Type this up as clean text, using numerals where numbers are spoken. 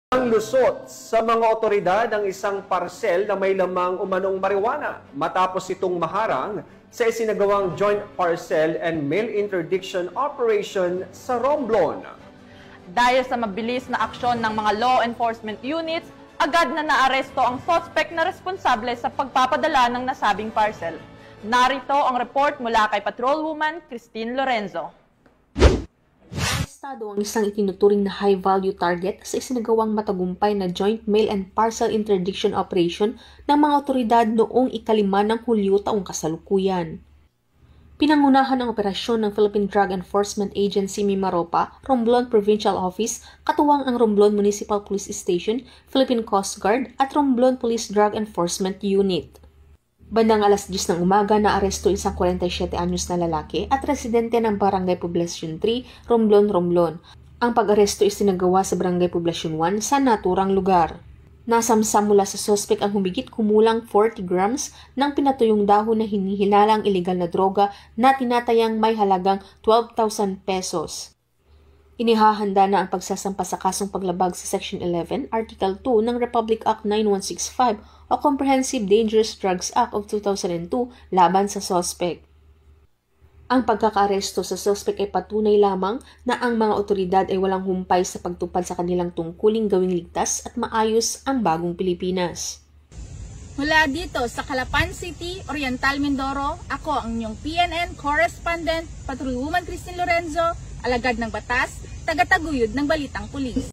Ang lusot sa mga otoridad ang isang parsel na may lamang umanong marijuana matapos itong maharang sa isinagawang joint parcel and mail interdiction operation sa Romblon. Dahil sa mabilis na aksyon ng mga law enforcement units, agad na naaresto ang suspect na responsable sa pagpapadala ng nasabing parcel. Narito ang report mula kay Patrolwoman Christine Lorenzo. Arestado ang isang itinuturing na high-value target sa isinagawang matagumpay na joint mail and parcel interdiction operation ng mga otoridad noong 5 ng Hulyo taong kasalukuyan. Pinangunahan ang operasyon ng Philippine Drug Enforcement Agency Mimaropa, Romblon Provincial Office, katuwang ang Romblon Municipal Police Station, Philippine Coast Guard at Romblon Police Drug Enforcement Unit. Bandang alas 10 ng umaga naaresto isang 47 anyos na lalaki at residente ng Barangay Poblacion 3, Romblon, Romblon. Ang pag-aresto isinagawa sa Barangay Poblacion 1 sa naturang lugar. Nasamsam mula sa suspect ang humigit kumulang 40 grams ng pinatuyong dahon na hinihilalang ilegal na droga na tinatayang may halagang 12,000 pesos. Inihahanda na ang pagsasampa sa kasong paglabag sa Section 11, Article 2 ng Republic Act 9165 o Comprehensive Dangerous Drugs Act of 2002 laban sa suspect. Ang pagkakaaresto sa suspect ay patunay lamang na ang mga otoridad ay walang humpay sa pagtupad sa kanilang tungkuling gawing ligtas at maayos ang bagong Pilipinas. Mula dito sa Calapan City, Oriental Mindoro, ako ang inyong PNN correspondent, Patrolwoman Christine Lorenzo, alagad ng batas, tagataguyod ng Balitang Pulis.